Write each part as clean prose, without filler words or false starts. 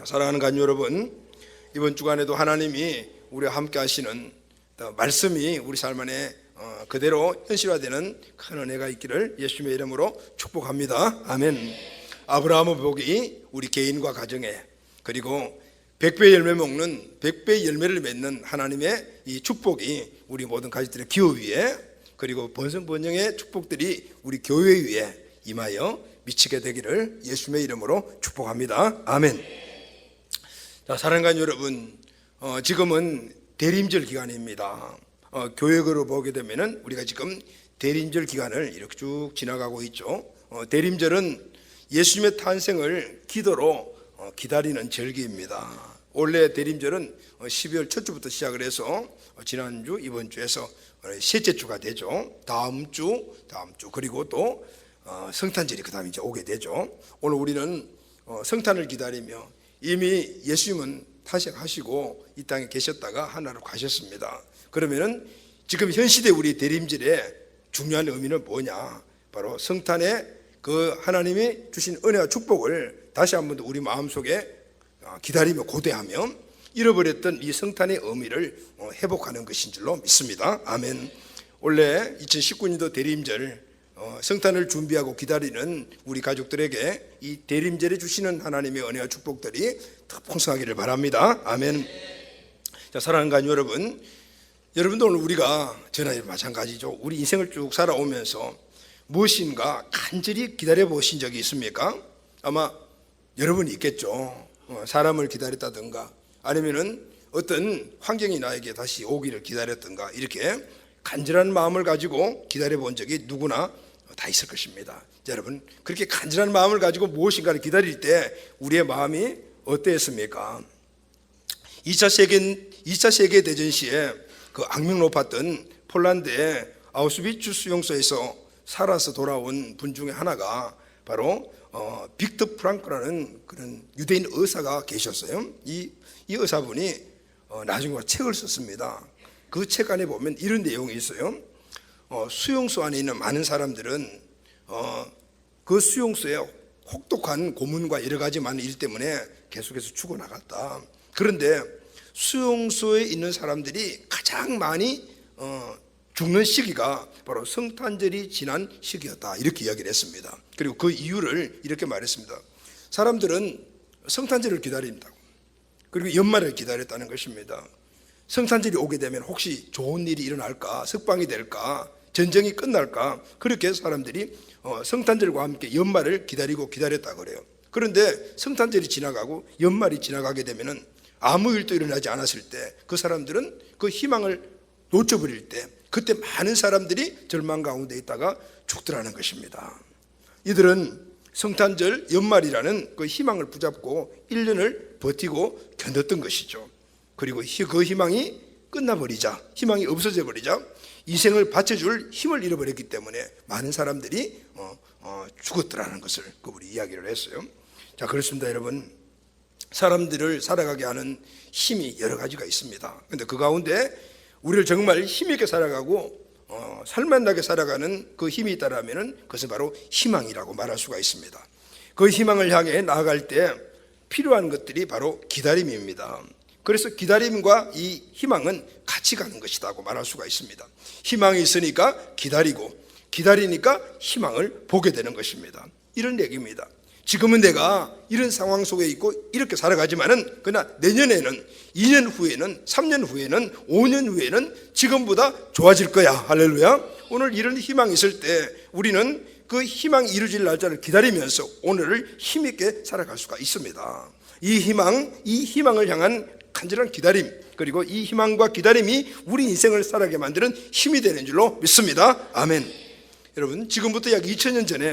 사랑하는 간 여러분, 이번 주간에도 하나님이 우리와 함께 하시는 말씀이 우리 삶 안에 그대로 현실화되는 큰 은혜가 있기를 예수님의 이름으로 축복합니다. 아멘. 아브라함의 복이 우리 개인과 가정에, 그리고 100배 열매 먹는 100배 열매를 맺는 하나님의 이 축복이 우리 모든 가족들의 기호 위에, 그리고 번성번영의 축복들이 우리 교회 위에 임하여 미치게 되기를 예수님의 이름으로 축복합니다. 아멘. 자, 사랑하는 여러분, 지금은 대림절 기간입니다. 교역으로 보게 되면은 우리가 지금 대림절 기간을 이렇게 쭉 지나가고 있죠. 대림절은 예수님의 탄생을 기도로 기다리는 절기입니다. 원래 대림절은 12월 첫 주부터 시작을 해서 지난주, 이번 주에서 셋째 주가 되죠. 다음 주, 그리고 또 성탄절이 그 다음에 이제 오게 되죠. 오늘 우리는 성탄을 기다리며, 이미 예수님은 탄생하시고 이 땅에 계셨다가 하나로 가셨습니다. 그러면은 지금 현 시대 우리 대림절의 중요한 의미는 뭐냐? 바로 성탄의 그 하나님이 주신 은혜와 축복을 다시 한 번 더 우리 마음속에 기다리며 고대하며 잃어버렸던 이 성탄의 의미를 회복하는 것인 줄로 믿습니다. 아멘. 원래 2019년도 대림절 성탄을 준비하고 기다리는 우리 가족들에게 이 대림절에 주시는 하나님의 은혜와 축복들이 더 풍성하기를 바랍니다. 아멘. 자, 사랑하는 간 여러분, 여러분도 오늘 우리가 전화에 마찬가지죠. 우리 인생을 쭉 살아오면서 무엇인가 간절히 기다려 보신 적이 있습니까? 아마 여러분이 있겠죠. 사람을 기다렸다든가, 아니면은 어떤 환경이 나에게 다시 오기를 기다렸던가, 이렇게 간절한 마음을 가지고 기다려 본 적이 누구나 다 있을 것입니다. 여러분, 그렇게 간절한 마음을 가지고 무엇인가를 기다릴 때 우리의 마음이 어땠습니까? 2차 세계대전 시에 그 악명 높았던 폴란드의 아우슈비츠 수용소에서 살아서 돌아온 분 중에 하나가 바로 빅터 프랑크라는 그런 유대인 의사가 계셨어요. 이 의사분이 나중에 책을 썼습니다. 그 책 안에 보면 이런 내용이 있어요. 수용소 안에 있는 많은 사람들은 그 수용소에 혹독한 고문과 여러 가지 많은 일 때문에 계속해서 죽어나갔다. 그런데 수용소에 있는 사람들이 가장 많이 죽는 시기가 바로 성탄절이 지난 시기였다, 이렇게 이야기를 했습니다. 그리고 그 이유를 이렇게 말했습니다. 사람들은 성탄절을 기다린다고, 그리고 연말을 기다렸다는 것입니다. 성탄절이 오게 되면 혹시 좋은 일이 일어날까, 석방이 될까, 전쟁이 끝날까, 그렇게 사람들이 성탄절과 함께 연말을 기다렸다 그래요. 그런데 성탄절이 지나가고 연말이 지나가게 되면은 아무 일도 일어나지 않았을 때 그 사람들은 그 희망을 놓쳐버릴 때, 그때 많은 사람들이 절망 가운데 있다가 죽더라는 것입니다. 이들은 성탄절 연말이라는 그 희망을 붙잡고 1년을 버티고 견뎠던 것이죠. 그리고 그 희망이 끝나버리자, 희망이 없어져 버리자 인생을 바쳐줄 힘을 잃어버렸기 때문에 많은 사람들이 죽었더라는 것을 그분이 이야기를 했어요. 자, 그렇습니다. 여러분, 사람들을 살아가게 하는 힘이 여러 가지가 있습니다. 그런데 그 가운데 우리를 정말 힘있게 살아가고 살만나게 살아가는 그 힘이 있다라면 그것은 바로 희망이라고 말할 수가 있습니다. 그 희망을 향해 나아갈 때 필요한 것들이 바로 기다림입니다. 그래서 기다림과 이 희망은 같이 가는 것이라고 말할 수가 있습니다. 희망이 있으니까 기다리고, 기다리니까 희망을 보게 되는 것입니다. 이런 얘기입니다. 지금은 내가 이런 상황 속에 있고 이렇게 살아가지만은, 그러나 내년에는, 2년 후에는, 3년 후에는, 5년 후에는 지금보다 좋아질 거야. 할렐루야. 오늘 이런 희망이 있을 때 우리는 그 희망이 이루어질 날짜를 기다리면서 오늘을 힘있게 살아갈 수가 있습니다. 이 희망을 향한 간절한 기다림, 그리고 이 희망과 기다림이 우리 인생을 살아가게 만드는 힘이 되는 줄로 믿습니다. 아멘. 여러분, 지금부터 약 2000년 전에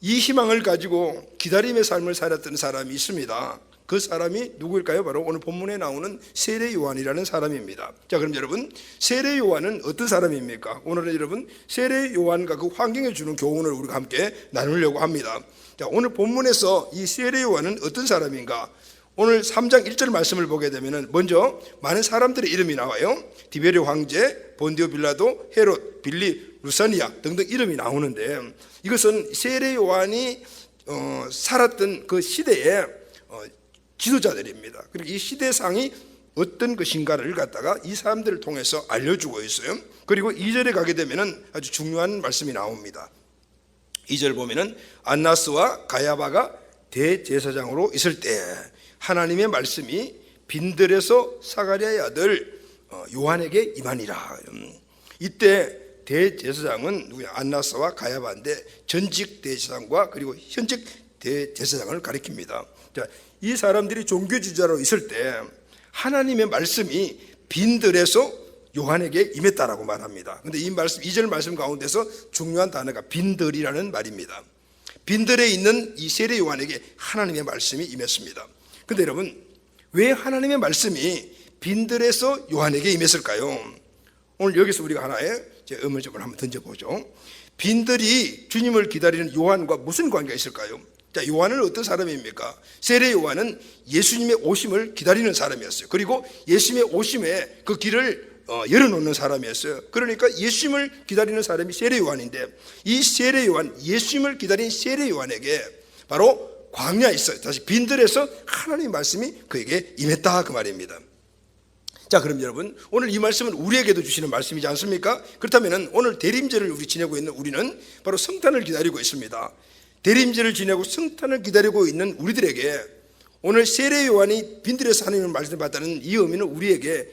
이 희망을 가지고 기다림의 삶을 살았던 사람이 있습니다. 그 사람이 누구일까요? 바로 오늘 본문에 나오는 세례 요한이라는 사람입니다. 자, 그럼 여러분, 세례 요한은 어떤 사람입니까? 오늘은 여러분, 세례 요한과 그 환경에 주는 교훈을 우리가 함께 나누려고 합니다. 자, 오늘 본문에서 이 세례 요한은 어떤 사람인가? 오늘 3장 1절 말씀을 보게 되면 먼저 많은 사람들의 이름이 나와요. 디베르 황제, 본디오 빌라도, 헤롯, 빌리, 루사니아 등등 이름이 나오는데, 이것은 세례 요한이 살았던 그 시대에 지도자들입니다. 그리고 이 시대상이 어떤 것인가를 갖다가 이 사람들을 통해서 알려주고 있어요. 그리고 2절에 가게 되면은 아주 중요한 말씀이 나옵니다. 2절 보면은 안나스와 가야바가 대제사장으로 있을 때 하나님의 말씀이 빈들에서 사가랴의 아들 요한에게 임하니라. 이때 대제사장은 누구야? 안나스와 가야바인데 전직 대제사장과 그리고 현직 대제사장을 가리킵니다. 자, 이 사람들이 종교 지도자로 있을 때 하나님의 말씀이 빈들에서 요한에게 임했다라고 말합니다. 그런데 이 말씀 2절 말씀 가운데서 중요한 단어가 빈들이라는 말입니다. 빈들에 있는 이 세례 요한에게 하나님의 말씀이 임했습니다. 그런데 여러분, 왜 하나님의 말씀이 빈들에서 요한에게 임했을까요? 오늘 여기서 우리가 하나의 의문점을 한번 던져보죠. 빈들이 주님을 기다리는 요한과 무슨 관계가 있을까요? 자, 요한은 어떤 사람입니까? 세례 요한은 예수님의 오심을 기다리는 사람이었어요. 그리고 예수님의 오심에 그 길을 열어놓는 사람이었어요. 그러니까 예수님을 기다리는 사람이 세례 요한인데, 이 세례 요한, 예수님을 기다린 세례 요한에게 바로 광야에 있어요. 다시 빈들에서 하나님의 말씀이 그에게 임했다, 그 말입니다. 자, 그럼 여러분, 오늘 이 말씀은 우리에게도 주시는 말씀이지 않습니까? 그렇다면 오늘 대림절을 우리 지내고 있는 우리는 바로 성탄을 기다리고 있습니다. 대림절을 지내고 성탄을 기다리고 있는 우리들에게 오늘 세례 요한이 빈들에서 하나님의 말씀을 받다는 이 의미는 우리에게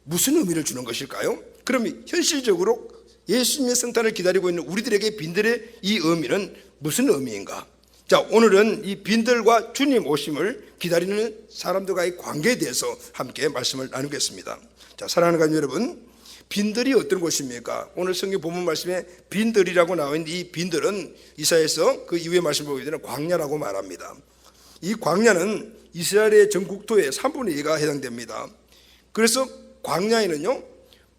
무슨 의미를 주는 것일까요? 그럼 현실적으로 예수님의 성탄을 기다리고 있는 우리들에게 빈들의 이 의미는 무슨 의미인가? 자, 오늘은 이 빈들과 주님 오심을 기다리는 사람들과의 관계에 대해서 함께 말씀을 나누겠습니다. 자, 사랑하는 가족 여러분, 빈들이 어떤 곳입니까? 오늘 성경 본문 말씀에 빈들이라고 나와 있는 이 빈들은 이사야에서 그 이후의 말씀 보게 되는 광야라고 말합니다. 이 광야는 이스라엘의 전 국토의 3분의 2가 해당됩니다. 그래서 광야에는요,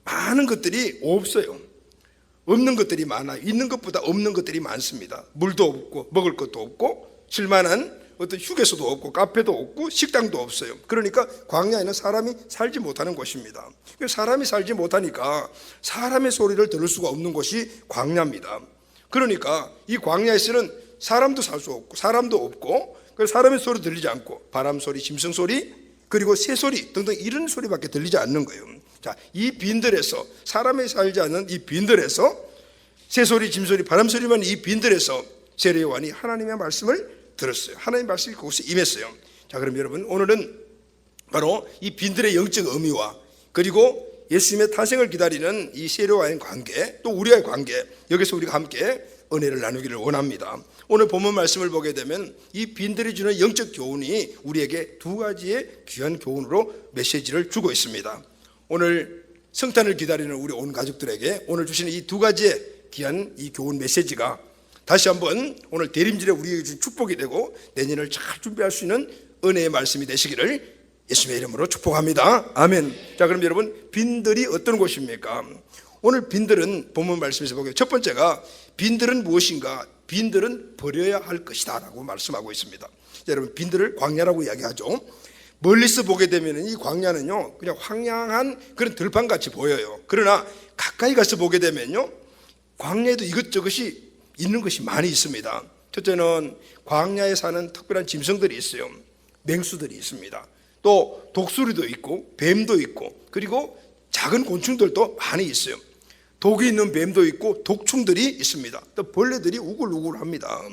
많은 것들이 없어요. 없는 것들이 많아요. 있는 것보다 없는 것들이 많습니다. 물도 없고 먹을 것도 없고 쓸만한 어떤 휴게소도 없고 카페도 없고 식당도 없어요. 그러니까 광야에는 사람이 살지 못하는 곳입니다. 사람이 살지 못하니까 사람의 소리를 들을 수가 없는 곳이 광야입니다. 그러니까 이 광야에서는 사람도 살 수 없고 사람도 없고 사람의 소리 들리지 않고 바람 소리, 짐승 소리, 그리고 새 소리 등등 이런 소리밖에 들리지 않는 거예요. 자, 이 빈들에서, 사람이 살지 않는 이 빈들에서 새 소리, 짐 소리, 바람 소리만 이 빈들에서 세례 요한이 하나님의 말씀을 들었어요. 하나님의 말씀이 그곳에 임했어요. 자, 그럼 여러분, 오늘은 바로 이 빈들의 영적 의미와 그리고 예수님의 탄생을 기다리는 이 세례 요한의 관계, 또 우리와의 관계, 여기서 우리가 함께 은혜를 나누기를 원합니다. 오늘 본문 말씀을 보게 되면 이 빈들이 주는 영적 교훈이 우리에게 두 가지의 귀한 교훈으로 메시지를 주고 있습니다. 오늘 성탄을 기다리는 우리 온 가족들에게 오늘 주시는 이 두 가지의 귀한 이 교훈 메시지가 다시 한번 오늘 대림절에 우리에게 준 축복이 되고 내년을 잘 준비할 수 있는 은혜의 말씀이 되시기를 예수님의 이름으로 축복합니다. 아멘. 자, 그럼 여러분, 빈들이 어떤 곳입니까? 오늘 빈들은 본문 말씀에서 보게 첫 번째가 빈들은 무엇인가? 빈들은 버려야 할 것이다 라고 말씀하고 있습니다. 여러분, 빈들을 광야라고 이야기하죠. 멀리서 보게 되면 이 광야는요, 그냥 황량한 그런 들판같이 보여요. 그러나 가까이 가서 보게 되면요, 광야에도 이것저것이 있는 것이 많이 있습니다. 첫째는 광야에 사는 특별한 짐승들이 있어요. 맹수들이 있습니다. 또 독수리도 있고 뱀도 있고 그리고 작은 곤충들도 많이 있어요. 독이 있는 뱀도 있고 독충들이 있습니다. 또 벌레들이 우글우글합니다.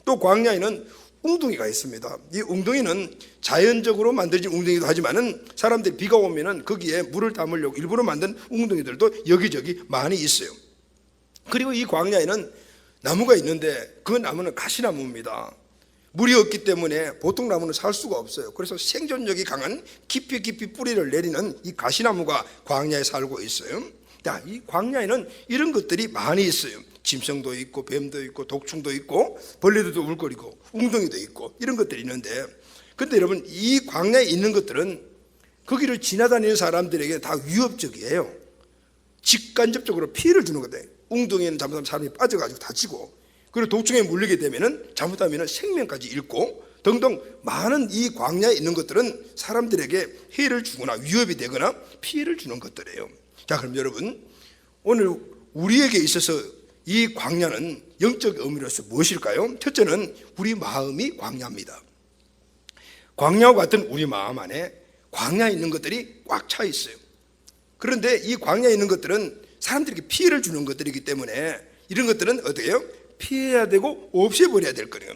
또 광야에는 웅덩이가 있습니다. 이 웅덩이는 자연적으로 만들어진 웅덩이도 하지만은 사람들이 비가 오면은 거기에 물을 담으려고 일부러 만든 웅덩이들도 여기저기 많이 있어요. 그리고 이 광야에는 나무가 있는데 그 나무는 가시나무입니다. 물이 없기 때문에 보통 나무는 살 수가 없어요. 그래서 생존력이 강한 깊이 뿌리를 내리는 이 가시나무가 광야에 살고 있어요. 자, 이 광야에는 이런 것들이 많이 있어요. 짐승도 있고 뱀도 있고 독충도 있고 벌레들도 울거리고 웅덩이도 있고 이런 것들이 있는데, 근데 여러분, 이 광야에 있는 것들은 거기를 지나다니는 사람들에게 다 위협적이에요. 직간접적으로 피해를 주는 거다. 웅덩이에는 잘못하면 사람이 빠져가지고 다치고, 그리고 독충에 물리게 되면은 잘못하면 생명까지 잃고 등등 많은 이 광야에 있는 것들은 사람들에게 해를 주거나 위협이 되거나 피해를 주는 것들이에요. 자, 그럼 여러분, 오늘 우리에게 있어서 이 광야는 영적 의미로서 무엇일까요? 첫째는 우리 마음이 광야입니다. 광야와 같은 우리 마음 안에 광야에 있는 것들이 꽉 차 있어요. 그런데 이 광야에 있는 것들은 사람들에게 피해를 주는 것들이기 때문에 이런 것들은 어떻게 해요? 피해야 되고 없애버려야 될 거예요.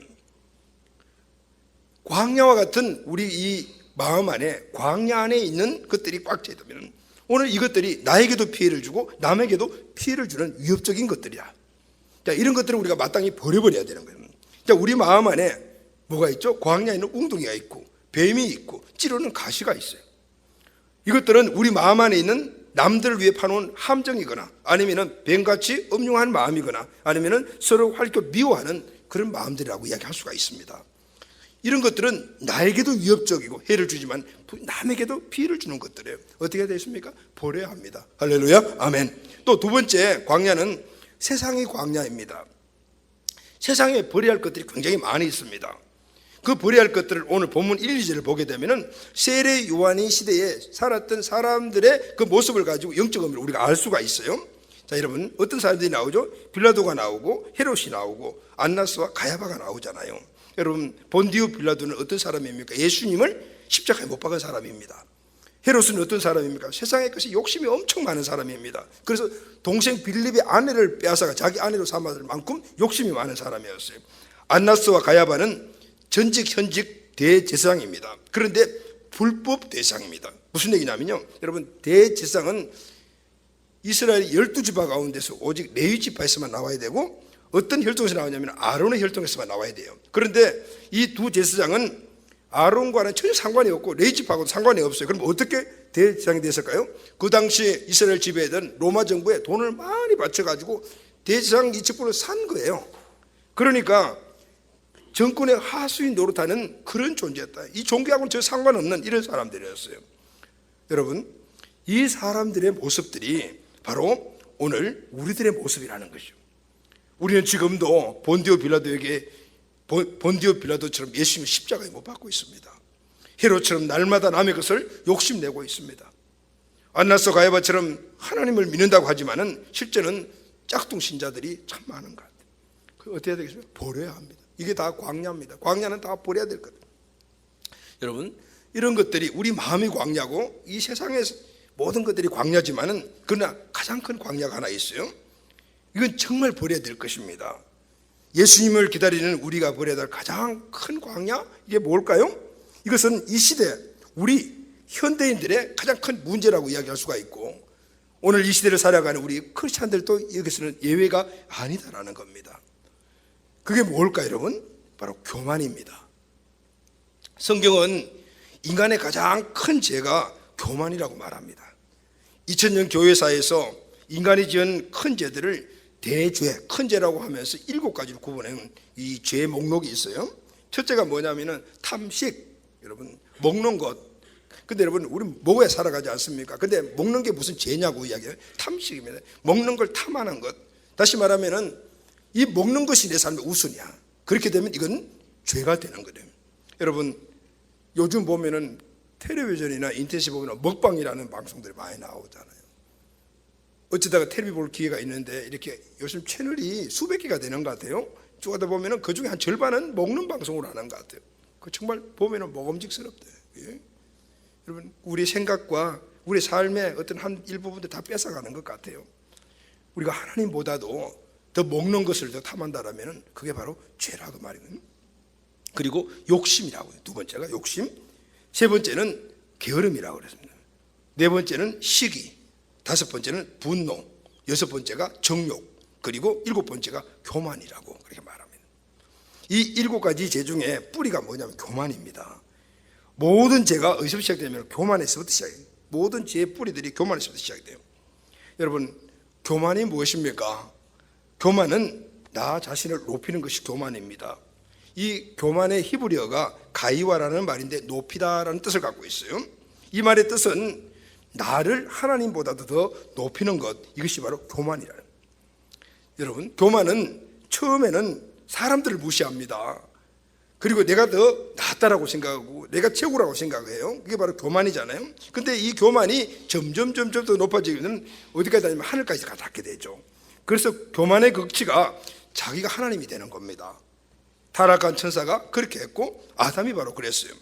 광야와 같은 우리 이 마음 안에, 광야 안에 있는 것들이 꽉 차 있다면 오늘 이것들이 나에게도 피해를 주고 남에게도 피해를 주는 위협적인 것들이야. 자, 이런 것들은 우리가 마땅히 버려버려야 되는 거예요. 자, 우리 마음 안에 뭐가 있죠? 광야에는 웅덩이가 있고 뱀이 있고 찌르는 가시가 있어요. 이것들은 우리 마음 안에 있는 남들을 위해 파놓은 함정이거나 아니면은 뱀같이 음흉한 마음이거나 아니면은 서로 활교 미워하는 그런 마음들이라고 이야기할 수가 있습니다. 이런 것들은 나에게도 위협적이고 해를 주지만 남에게도 피해를 주는 것들이에요. 어떻게 해야 되겠습니까? 버려야 합니다. 할렐루야, 아멘. 또 두 번째 광야는 세상의 광야입니다. 세상에 버려야 할 것들이 굉장히 많이 있습니다. 그 버려야 할 것들을 오늘 본문 1, 2절을 보게 되면은 세례 요한의 시대에 살았던 사람들의 그 모습을 가지고 영적 의미를 우리가 알 수가 있어요. 자, 여러분, 어떤 사람들이 나오죠? 빌라도가 나오고 헤롯이 나오고 안나스와 가야바가 나오잖아요. 여러분, 본디오 빌라도는 어떤 사람입니까? 예수님을 십자가에 못 박은 사람입니다. 헤롯은 어떤 사람입니까? 세상에 것이 욕심이 엄청 많은 사람입니다. 그래서 동생 빌립의 아내를 빼앗아가 자기 아내로 삼았을 만큼 욕심이 많은 사람이었어요. 안나스와 가야바는 전직 현직 대제사장입니다. 그런데 불법 대제사장입니다. 무슨 얘기냐면요, 여러분, 대제사장은 이스라엘 12지파 가운데서 오직 레위 지파에서만 나와야 되고 어떤 혈통에서 나오냐면 아론의 혈통에서만 나와야 돼요. 그런데 이 두 제사장은 아론과는 전혀 상관이 없고 레위 지파하고도 상관이 없어요. 그럼 어떻게 대제사장이 됐을까요? 그 당시 이스라엘 지배하던 로마 정부에 돈을 많이 바쳐가지고 대제사장 이 직분을 산 거예요. 그러니까 정권의 하수인 노릇하는 그런 존재였다. 이 종교하고는 전혀 상관없는 이런 사람들이었어요. 여러분, 이 사람들의 모습들이 바로 오늘 우리들의 모습이라는 것이죠. 우리는 지금도 본디오 빌라도처럼 예수님을 십자가에 못 박고 있습니다. 헤롯처럼 날마다 남의 것을 욕심내고 있습니다. 안나스 가야바처럼 하나님을 믿는다고 하지만은 실제는 짝퉁 신자들이 참 많은 것 같아요. 그 어떻게 해야 되겠습니까? 버려야 합니다. 이게 다 광야입니다. 광야는 다 버려야 될 것. 여러분, 이런 것들이 우리 마음이 광야고 이 세상의 모든 것들이 광야지만은 그러나 가장 큰 광야가 하나 있어요. 이건 정말 버려야 될 것입니다. 예수님을 기다리는 우리가 버려야 될 가장 큰 광야, 이게 뭘까요? 이것은 이 시대 우리 현대인들의 가장 큰 문제라고 이야기할 수가 있고 오늘 이 시대를 살아가는 우리 크리스찬들도 여기서는 예외가 아니다라는 겁니다. 그게 뭘까 여러분? 바로 교만입니다. 성경은 인간의 가장 큰 죄가 교만이라고 말합니다. 2000년 교회사에서 인간이 지은 큰 죄들을 대죄, 큰 죄라고 하면서 7가지로 구분하는 이 죄의 목록이 있어요. 첫째가 뭐냐면은 탐식, 여러분, 먹는 것. 근데 여러분, 우리 먹어야 살아가지 않습니까? 근데 먹는 게 무슨 죄냐고 이야기해요. 탐식입니다. 먹는 걸 탐하는 것. 다시 말하면은 이 먹는 것이 내 삶의 우선이야. 그렇게 되면 이건 죄가 되는 거예요. 여러분, 요즘 보면은 텔레비전이나 인터넷에 보면 먹방이라는 방송들이 많이 나오잖아요. 어쩌다가 텔레비 볼 기회가 있는데 이렇게 요즘 채널이 수백 개가 되는 것 같아요. 쭉 하다 보면은 그 중에 한 절반은 먹는 방송으로 하는 것 같아요. 그 정말 보면은 먹음직스럽대요. 예? 여러분, 우리 생각과 우리 삶의 어떤 한 일부분도 다 뺏어가는 것 같아요. 우리가 하나님보다도 더 먹는 것을 더 탐한다라면 그게 바로 죄라고 말이거든요. 그리고 욕심이라고 해요. 두 번째가 욕심, 세 번째는 게으름이라고 그랬습니다. 네 번째는 시기, 다섯 번째는 분노, 여섯 번째가 정욕, 그리고 일곱 번째가 교만이라고 그렇게 말합니다. 이 7가지 죄 중에 뿌리가 뭐냐면 교만입니다. 모든 죄가 어디서 시작되냐면 교만에서부터 시작해요. 모든 죄의 뿌리들이 교만에서부터 시작돼요. 여러분, 교만이 무엇입니까? 교만은 나 자신을 높이는 것이 교만입니다. 이 교만의 히브리어가 가이와라는 말인데 높이다라는 뜻을 갖고 있어요. 이 말의 뜻은 나를 하나님보다도 더 높이는 것, 이것이 바로 교만이라는. 여러분, 교만은 처음에는 사람들을 무시합니다. 그리고 내가 더 낫다라고 생각하고 내가 최고라고 생각해요. 그게 바로 교만이잖아요. 근데 이 교만이 점점 더 높아지면 어디까지 가냐면 하늘까지 닿게 되죠. 그래서 교만의 극치가 자기가 하나님이 되는 겁니다. 타락한 천사가 그렇게 했고 아담이 바로 그랬어요.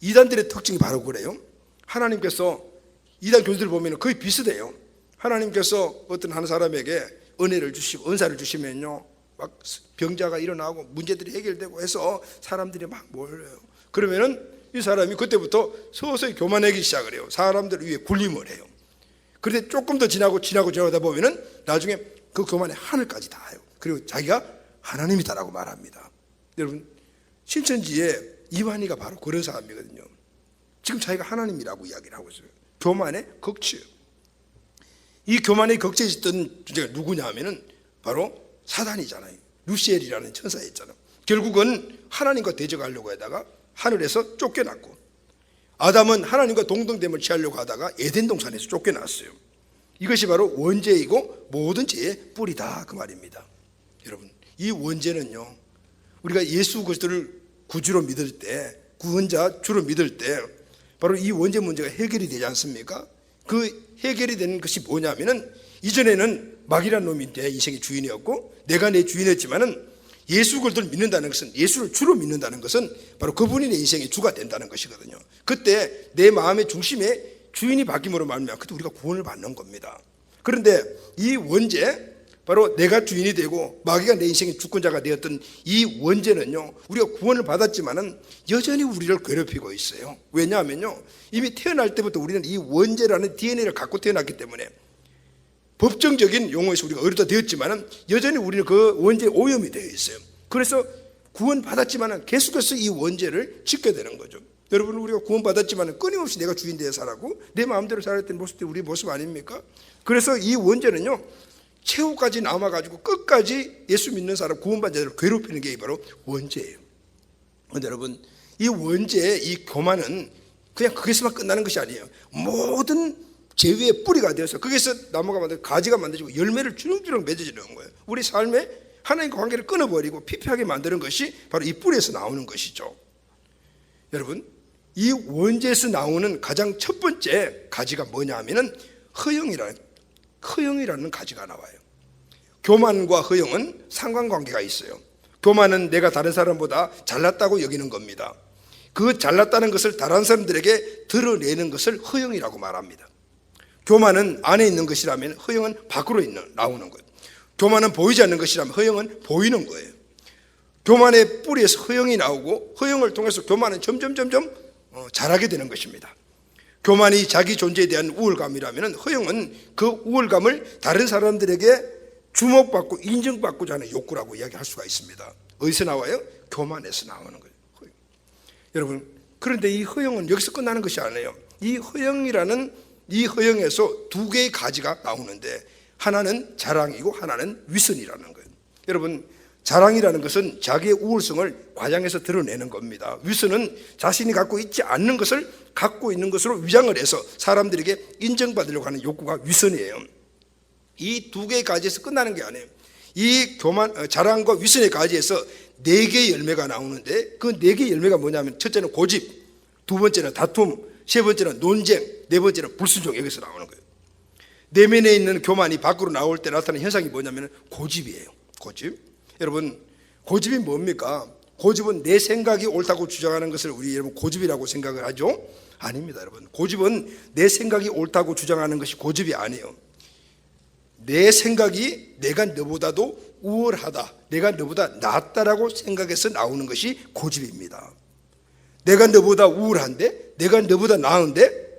이단들의 특징이 바로 그래요. 하나님께서 이단 교수들 보면 거의 비슷해요. 하나님께서 어떤 한 사람에게 은혜를 주시고 은사를 주시면요, 막 병자가 일어나고 문제들이 해결되고 해서 사람들이 막 몰려요. 그러면은 이 사람이 그때부터 서서히 교만하기 시작을 해요. 사람들 위에 군림을 해요. 그런데 조금 더 지나가다 보면은 나중에 그 교만의 하늘까지 닿아요. 그리고 자기가 하나님이다라고 말합니다. 여러분, 신천지의 이완희가 바로 그런 사람이거든요. 지금 자기가 하나님이라고 이야기를 하고 있어요. 교만의 극치예요. 이 교만의 극치에 있던 주제가 누구냐 하면은 바로 사단이잖아요. 루시엘이라는 천사였잖아요. 결국은 하나님과 대적하려고 하다가 하늘에서 쫓겨났고, 아담은 하나님과 동등됨을 취하려고 하다가 에덴 동산에서 쫓겨났어요. 이것이 바로 원죄이고 모든 죄의 뿌리다, 그 말입니다. 여러분, 이 원죄는요, 우리가 예수 그리스도를 구주로 믿을 때, 구원자 주로 믿을 때 바로 이 원죄 문제가 해결이 되지 않습니까? 그 해결이 되는 것이 뭐냐면은, 이전에는 마귀라는 놈이 내 인생의 주인이었고 내가 내 주인이었지만은 예수 그리스도를 믿는다는 것은, 예수를 주로 믿는다는 것은 바로 그분이 내 인생의 주가 된다는 것이거든요. 그때 내 마음의 중심에 주인이 바뀜으로 말미암아 그때 우리가 구원을 받는 겁니다. 그런데 이 원죄, 바로 내가 주인이 되고 마귀가 내 인생의 주권자가 되었던 이 원죄는요, 우리가 구원을 받았지만은 여전히 우리를 괴롭히고 있어요. 왜냐하면요, 이미 태어날 때부터 우리는 이 원죄라는 DNA를 갖고 태어났기 때문에 법정적인 용어에서 우리가 어렵다 되었지만은 여전히 우리는 그 원죄에 오염이 되어 있어요. 그래서 구원 받았지만은 계속해서 이 원죄를 짓게 되는 거죠. 여러분, 우리가 구원 받았지만은 끊임없이 내가 주인 되어 살았고 내 마음대로 살았던 모습이 우리 모습 아닙니까? 그래서 이 원죄는요, 최후까지 남아가지고 끝까지 예수 믿는 사람, 구원받은 자들을 괴롭히는 게 바로 원죄예요. 그런데 여러분, 이 원죄의 이 교만은 그냥 거기서만 끝나는 것이 아니에요. 모든 죄의 뿌리가 되어서 거기서 나무가 만들고 가지가 만들어지고 열매를 주렁주렁 맺어지는 거예요. 우리 삶에 하나님과 관계를 끊어버리고 피폐하게 만드는 것이 바로 이 뿌리에서 나오는 것이죠. 여러분, 이 원죄에서 나오는 가장 첫 번째 가지가 뭐냐 하면은 허영이라는 가지가 나와요. 교만과 허영은 상관관계가 있어요. 교만은 내가 다른 사람보다 잘났다고 여기는 겁니다. 그 잘났다는 것을 다른 사람들에게 드러내는 것을 허영이라고 말합니다. 교만은 안에 있는 것이라면 허영은 밖으로 나오는 거예요. 교만은 보이지 않는 것이라면 허영은 보이는 거예요. 교만의 뿌리에서 허영이 나오고 허영을 통해서 교만은 점점 자라게 되는 것입니다. 교만이 자기 존재에 대한 우월감이라면 허영은 그 우월감을 다른 사람들에게 주목받고 인정받고자 하는 욕구라고 이야기할 수가 있습니다. 어디서 나와요? 교만에서 나오는 거예요. 허영. 여러분, 그런데 이 허영은 여기서 끝나는 것이 아니에요. 이 허영에서 두 개의 가지가 나오는데, 하나는 자랑이고 하나는 위선이라는 거예요. 여러분, 자랑이라는 것은 자기의 우월성을 과장해서 드러내는 겁니다. 위선은 자신이 갖고 있지 않는 것을 갖고 있는 것으로 위장을 해서 사람들에게 인정받으려고 하는 욕구가 위선이에요. 이 두 개의 가지에서 끝나는 게 아니에요. 이 자랑과 위선의 가지에서 네 개의 열매가 나오는데, 그 네 개의 열매가 뭐냐면, 첫째는 고집, 두 번째는 다툼, 세 번째는 논쟁, 네 번째는 불순종. 여기서 나오는 거예요. 내면에 있는 교만이 밖으로 나올 때 나타나는 현상이 뭐냐면 고집이에요. 고집. 여러분, 고집이 뭡니까? 고집은 내 생각이 옳다고 주장하는 것을 우리 여러분 고집이라고 생각을 하죠? 아닙니다, 여러분. 고집은 내 생각이 옳다고 주장하는 것이 고집이 아니에요. 내 생각이 내가 너보다도 우월하다, 내가 너보다 낫다라고 생각해서 나오는 것이 고집입니다. 내가 너보다 우월한데, 내가 너보다 나은데,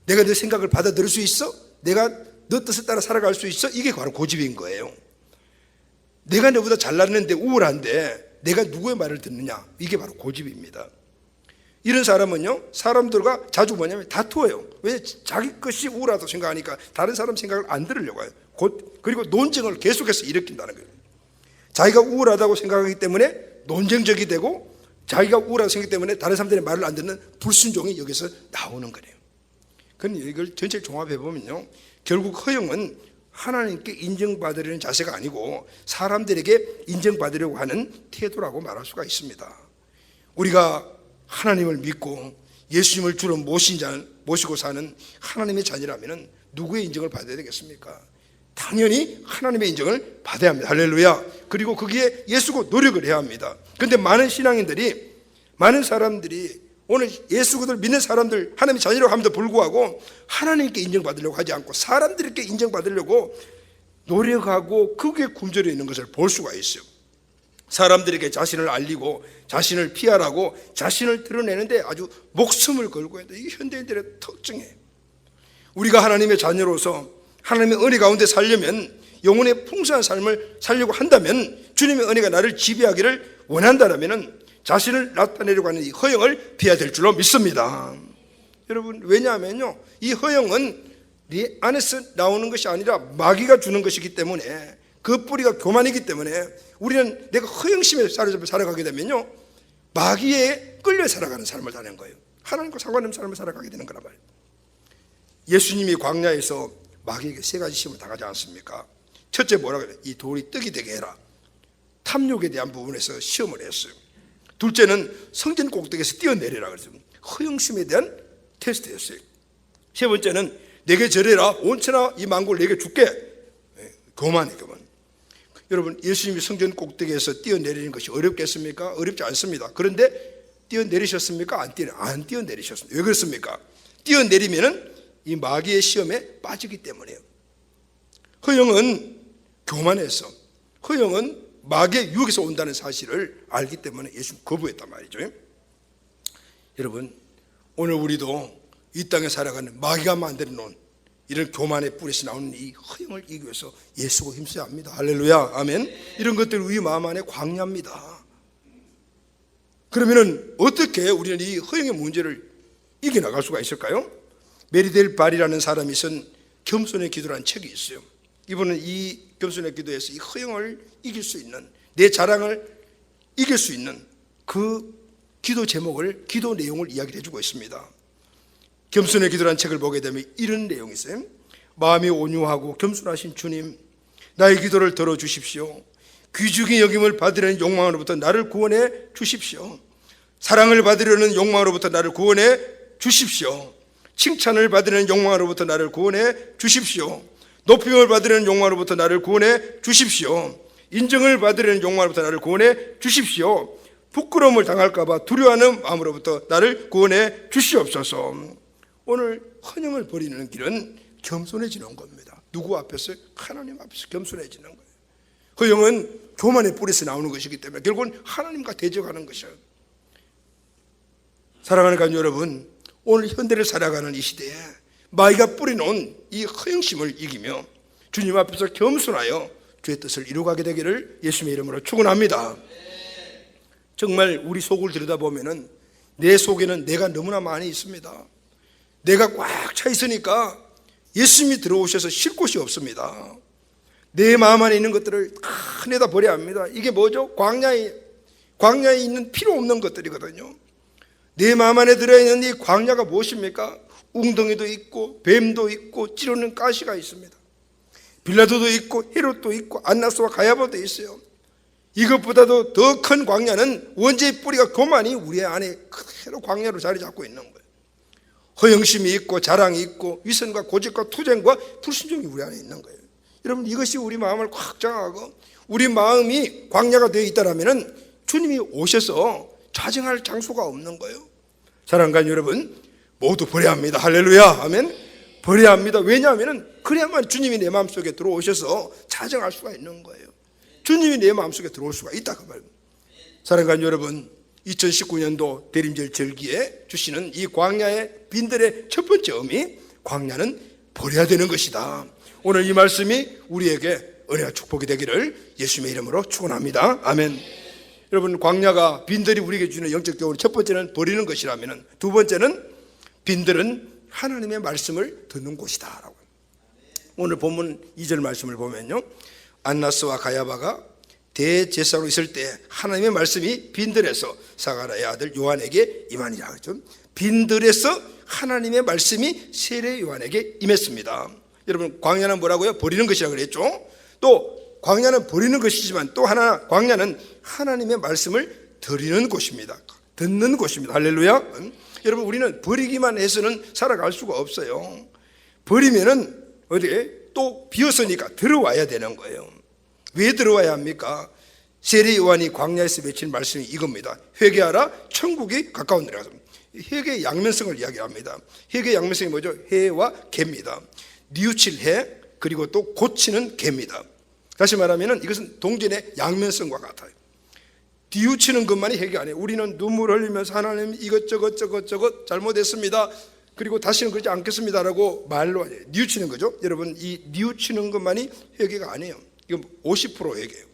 내가 내 생각을 받아들일 수 있어? 내가 너 뜻에 따라 살아갈 수 있어? 이게 바로 고집인 거예요. 내가 너보다 잘났는데 우월한데 내가 누구의 말을 듣느냐? 이게 바로 고집입니다. 이런 사람은요, 사람들과 자주 뭐냐면 다투어요. 왜? 자기 것이 우월하다고 생각하니까 다른 사람 생각을 안 들으려고 해요. 그리고 논쟁을 계속해서 일으킨다는 거예요. 자기가 우월하다고 생각하기 때문에 논쟁적이 되고, 자기가 우월하다고 생각하기 때문에 다른 사람들의 말을 안 듣는 불순종이 여기서 나오는 거예요. 그런데 이걸 전체를 종합해 보면요, 결국 허영은 하나님께 인정받으려는 자세가 아니고 사람들에게 인정받으려고 하는 태도라고 말할 수가 있습니다. 우리가 하나님을 믿고 예수님을 주로 모시고 사는 하나님의 자녀라면 누구의 인정을 받아야 되겠습니까? 당연히 하나님의 인정을 받아야 합니다. 할렐루야. 그리고 거기에 예수고 노력을 해야 합니다. 그런데 많은 신앙인들이 많은 사람들이 오늘 예수 그리스도를 믿는 사람들, 하나님의 자녀라고 함에도 불구하고 하나님께 인정받으려고 하지 않고 사람들께 인정받으려고 노력하고 크게 굶주려 있는 것을 볼 수가 있어요. 사람들에게 자신을 알리고 자신을 피하라고 자신을 드러내는데 아주 목숨을 걸고 있다. 이게 현대인들의 특징이에요. 우리가 하나님의 자녀로서 하나님의 은혜 가운데 살려면, 영혼의 풍성한 삶을 살려고 한다면, 주님의 은혜가 나를 지배하기를 원한다면 자신을 나타내려고 하는 이 허영을 피해야 될 줄로 믿습니다. 여러분, 왜냐하면요, 이 허영은 네 안에서 나오는 것이 아니라 마귀가 주는 것이기 때문에, 그 뿌리가 교만이기 때문에 우리는 내가 허영심에 사로잡혀 살아가게 되면요, 마귀에 끌려 살아가는 삶을 사는 거예요. 하나님과 상관없는 삶을 살아가게 되는 거란 말이에요. 예수님이 광야에서 마귀에게 세 가지 시험을 당하지 않습니까? 첫째 뭐라고 해요? 이 돌이 떡이 되게 해라. 탐욕에 대한 부분에서 시험을 했어요. 둘째는 성전 꼭대기에서 뛰어내리라 그랬어요. 허영심에 대한 테스트였어요. 세 번째는 내게 절해라. 온천하 이 만국을 내게 줄게. 교만이 교만. 여러분, 예수님이 성전 꼭대기에서 뛰어내리는 것이 어렵겠습니까? 어렵지 않습니다. 그런데 뛰어내리셨습니까? 안 뛰어내리셨습니다. 왜 그렇습니까? 뛰어내리면은 이 마귀의 시험에 빠지기 때문이에요. 허영은 교만해서, 허영은 마귀의 유혹에서 온다는 사실을 알기 때문에 예수님 거부했단 말이죠. 여러분, 오늘 우리도 이 땅에 살아가는 마귀가 만들어 놓은 이런 교만의 뿌리에서 나오는 이 허영을 이기기 위해서 예수고 힘써야 합니다. 할렐루야, 아멘. 이런 것들 우리 마음 안에 광야입니다. 그러면은 어떻게 우리는 이 허영의 문제를 이겨나갈 수가 있을까요? 메리델 발이라는 사람이 쓴 겸손의 기도라는 책이 있어요. 이분은 이 겸손의 기도에서 이 허영을 이길 수 있는, 내 자랑을 이길 수 있는 그 기도 제목을, 기도 내용을 이야기를 해주고 있습니다. 겸손의 기도라는 책을 보게 되면 이런 내용이 있어요. 마음이 온유하고 겸손하신 주님, 나의 기도를 들어주십시오. 귀중히 여김을 받으려는 욕망으로부터 나를 구원해 주십시오. 사랑을 받으려는 욕망으로부터 나를 구원해 주십시오. 칭찬을 받으려는 욕망으로부터 나를 구원해 주십시오. 높임을 받으려는 욕망으로부터 나를 구원해 주십시오. 인정을 받으려는 욕망으로부터 나를 구원해 주십시오. 부끄러움을 당할까 봐 두려워하는 마음으로부터 나를 구원해 주시옵소서. 오늘 헌영을 버리는 길은 겸손해지는 겁니다. 누구 앞에서? 하나님 앞에서 겸손해지는 거예요. 허영은 교만의 뿌리에서 나오는 것이기 때문에 결국은 하나님과 대적하는 것이에요. 사랑하는 가족 여러분, 오늘 현대를 살아가는 이 시대에 마귀가 뿌리놓은 이 허영심을 이기며 주님 앞에서 겸손하여 주의 뜻을 이루어가게 되기를 예수님의 이름으로 축원합니다. 정말 우리 속을 들여다보면 내 속에는 내가 너무나 많이 있습니다. 내가 꽉 차 있으니까 예수님이 들어오셔서 쉴 곳이 없습니다. 내 마음 안에 있는 것들을 다 내다 버려야 합니다. 이게 뭐죠? 광야에 있는 필요 없는 것들이거든요. 내 마음 안에 들어있는 이 광야가 무엇입니까? 웅덩이도 있고 뱀도 있고 찌르는 가시가 있습니다. 빌라도도 있고 헤롯도 있고 안나스와 가야바도 있어요. 이것보다도 더 큰 광야는 원죄의 뿌리가 교만이 우리 안에 그대로 광야로 자리 잡고 있는 거예요. 허영심이 있고 자랑이 있고 위선과 고집과 투쟁과 불순종이 우리 안에 있는 거예요. 여러분, 이것이 우리 마음을 꽉 장하고 우리 마음이 광야가 되어 있다면 주님이 오셔서 자정할 장소가 없는 거예요. 사랑하는 여러분, 모두 버려야 합니다. 할렐루야, 아멘. 버려야 합니다. 왜냐하면 그래야만 주님이 내 마음속에 들어오셔서 자정할 수가 있는 거예요. 주님이 내 마음속에 들어올 수가 있다 그 말입니다. 사랑하는 여러분, 2019년도 대림절 절기에 주시는 이 광야의 빈들의 첫 번째 의미, 광야는 버려야 되는 것이다. 오늘 이 말씀이 우리에게 은혜와 축복이 되기를 예수님의 이름으로 축원합니다. 아멘. 여러분, 광야가 빈들이 우리에게 주는 영적 교훈, 첫 번째는 버리는 것이라면, 두 번째는 빈들은 하나님의 말씀을 듣는 곳이다 라고. 오늘 본문 2절 말씀을 보면요, 안나스와 가야바가 대제사로 있을 때 하나님의 말씀이 빈들에서 사가랴의 아들 요한에게 임하니라 그랬죠. 빈들에서 하나님의 말씀이 세례 요한에게 임했습니다. 여러분, 광야는 뭐라고요? 버리는 것이라고 그랬죠. 또 광야는 버리는 것이지만 또 하나, 광야는 하나님의 말씀을 드리는 곳입니다. 듣는 곳입니다. 할렐루야. 여러분, 우리는 버리기만 해서는 살아갈 수가 없어요. 버리면은 어디에 또 비었으니까 들어와야 되는 거예요. 왜 들어와야 합니까? 세례 요한이 광야에서 외친 말씀이 이겁니다. 회개하라, 천국이 가까운데라. 회개의 양면성을 이야기합니다. 회개의 양면성이 뭐죠? 해와 개입니다. 뉘우칠 해, 그리고 또 고치는 개입니다. 다시 말하면 이것은 동전의 양면성과 같아요. 뉘우치는 것만이 회개 아니에요. 우리는 눈물 흘리면서 하나님 이것저것 잘못했습니다, 그리고 다시는 그러지 않겠습니다라고 말로 뉘우치는 거죠. 여러분, 이 뉘우치는 것만이 회개가 아니에요. 이건 50% 회개예요.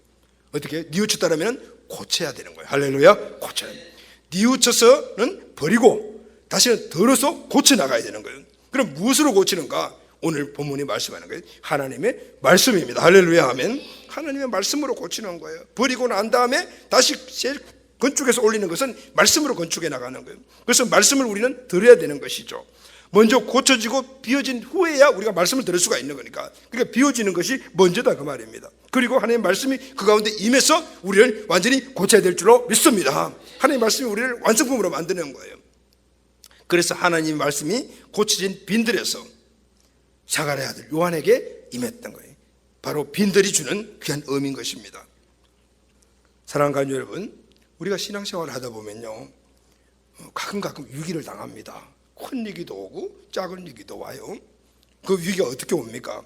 어떻게? 뉘우쳤다면 고쳐야 되는 거예요. 할렐루야. 고쳐야 돼요. 뉘우쳐서는 버리고 다시는 덜어서 고쳐 나가야 되는 거예요. 그럼 무엇으로 고치는가? 오늘 본문이 말씀하는 거예요. 하나님의 말씀입니다. 할렐루야. 아멘. 하나님의 말씀으로 고치는 거예요. 버리고 난 다음에 다시 건축해서 올리는 것은 말씀으로 건축해 나가는 거예요. 그래서 말씀을 우리는 들어야 되는 것이죠. 먼저 고쳐지고 비워진 후에야 우리가 말씀을 들을 수가 있는 거니까. 그러니까 비워지는 것이 먼저다 그 말입니다. 그리고 하나님의 말씀이 그 가운데 임해서 우리를 완전히 고쳐야 될 줄로 믿습니다. 하나님의 말씀이 우리를 완성품으로 만드는 거예요. 그래서 하나님의 말씀이 고쳐진 빈들에서 사가랴 아들 요한에게 임했던 거예요. 바로 빈들이 주는 귀한 의미인 것입니다. 사랑하는 가족 여러분, 우리가 신앙생활을 하다 보면요, 가끔 위기를 당합니다. 큰 위기도 오고 작은 위기도 와요. 그 위기가 어떻게 옵니까?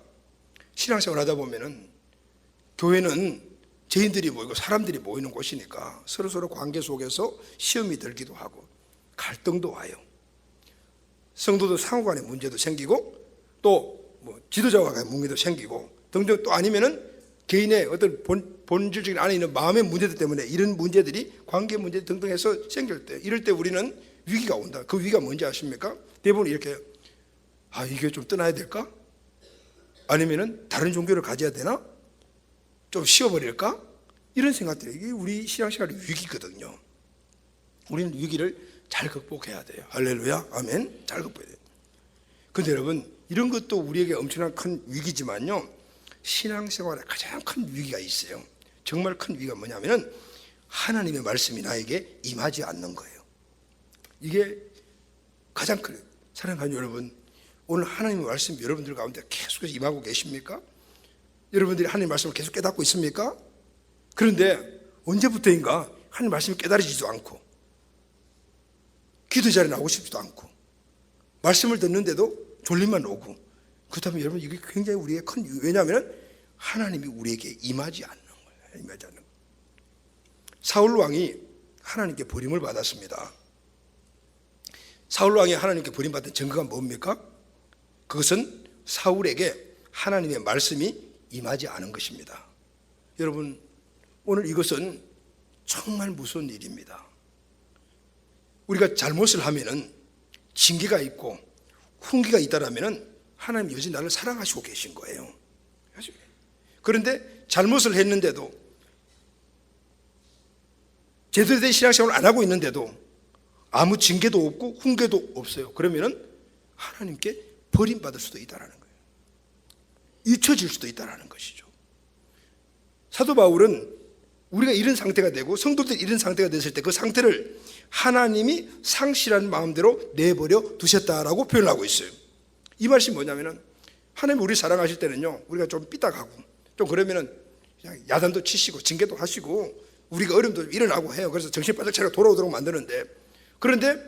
신앙생활 하다 보면은 교회는 죄인들이 모이고 사람들이 모이는 곳이니까 서로 관계 속에서 시험이 들기도 하고 갈등도 와요. 성도도 상호간의 문제도 생기고 또 뭐 지도자와 간의 문제도 생기고 등등, 또 아니면은 개인의 어떤 본질적인 안에 있는 마음의 문제들 때문에 이런 문제들이 관계 문제 등등 해서 생길 때, 이럴 때 우리는 위기가 온다. 그 위기가 뭔지 아십니까? 대부분 이렇게, 이게 좀 떠나야 될까? 아니면은 다른 종교를 가져야 되나? 좀 쉬어버릴까? 이런 생각들이, 이게 우리 신앙생활의 위기거든요. 우리는 위기를 잘 극복해야 돼요. 할렐루야. 아멘. 잘 극복해야 돼요. 근데 여러분, 이런 것도 우리에게 엄청난 큰 위기지만요, 신앙생활에 가장 큰 위기가 있어요. 정말 큰 위기가 뭐냐면은 하나님의 말씀이 나에게 임하지 않는 거예요. 이게 가장 큰, 사랑하는 여러분, 오늘 하나님의 말씀 여러분들 가운데 계속해서 임하고 계십니까? 여러분들이 하나님의 말씀을 계속 깨닫고 있습니까? 그런데 언제부터인가 하나님의 말씀이 깨달아지지도 않고 기도 자리에 나오고 싶지도 않고 말씀을 듣는데도 졸림만 오고, 그렇다면 여러분, 이게 굉장히 우리의 큰, 왜냐하면 하나님이 우리에게 임하지 않는 거예요. 임하지 않는 거예요. 사울 왕이 하나님께 버림을 받았습니다. 사울 왕이 하나님께 버림받은 증거가 뭡니까? 그것은 사울에게 하나님의 말씀이 임하지 않은 것입니다. 여러분, 오늘 이것은 정말 무서운 일입니다. 우리가 잘못을 하면은 징계가 있고 훈계가 있다라면은 하나님 여전히 나를 사랑하시고 계신 거예요. 그런데 잘못을 했는데도, 제대로 된 신앙생활을 안 하고 있는데도 아무 징계도 없고 훈계도 없어요. 그러면은 하나님께 버림받을 수도 있다라는 거예요. 잊혀질 수도 있다라는 것이죠. 사도 바울은 우리가 이런 상태가 되고 성도들이 이런 상태가 됐을 때 그 상태를 하나님이 상실한 마음대로 내버려 두셨다라고 표현하고 있어요. 이 말씀이 뭐냐면은, 하나님 우리 사랑하실 때는요, 우리가 좀 삐딱하고 좀 그러면은 그냥 야단도 치시고 징계도 하시고 우리가 어려움도 일어나고 해요. 그래서 정신 바짝 차리고 돌아오도록 만드는데, 그런데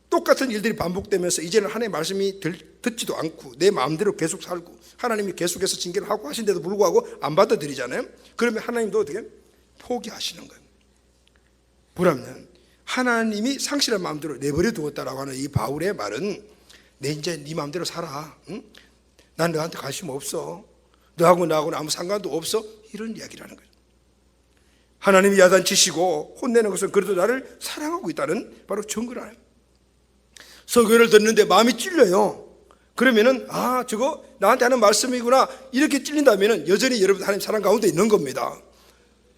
똑같은 일들이 반복되면서 이제는 하나님의 말씀이 듣지도 않고 내 마음대로 계속 살고 하나님이 계속해서 징계를 하고 하신데도 불구하고 안 받아들이잖아요. 그러면 하나님도 어떻게 포기하시는 거예요. 뭐라면 하나님이 상실한 마음대로 내버려 두었다라고 하는 이 바울의 말은, 내 이제 네 마음대로 살아, 응? 난 너한테 관심 없어, 너하고 나하고는 아무 상관도 없어, 이런 이야기라는 거예요. 하나님이 야단치시고 혼내는 것은 그래도 나를 사랑하고 있다는 바로 증거라요. 설교를 듣는데 마음이 찔려요. 그러면은 저거 나한테 하는 말씀이구나, 이렇게 찔린다면은 여전히 여러분 하나님 사랑 가운데 있는 겁니다.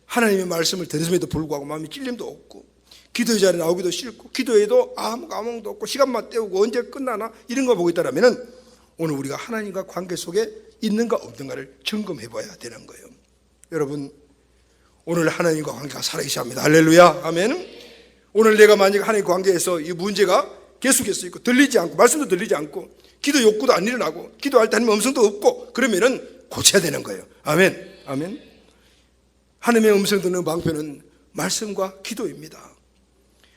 하나님의 말씀을 들었음에도 불구하고 마음이 찔림도 없고 기도의 자리에 나오기도 싫고 기도해도 아무 감흥도 없고 시간만 때우고 언제 끝나나 이런 거 보고 있다면 오늘 우리가 하나님과 관계 속에 있는가 없는가를 점검해 봐야 되는 거예요. 여러분, 오늘 하나님과 관계가 살아계셔야 합니다. 할렐루야. 아멘. 오늘 내가 만약 하나님과 관계에서 이 문제가 계속해서 있고 들리지 않고 말씀도 들리지 않고 기도 욕구도 안 일어나고 기도할 때 하나님 음성도 없고 그러면은 고쳐야 되는 거예요. 아멘. 아멘. 하나님의 음성 듣는 방편은 말씀과 기도입니다.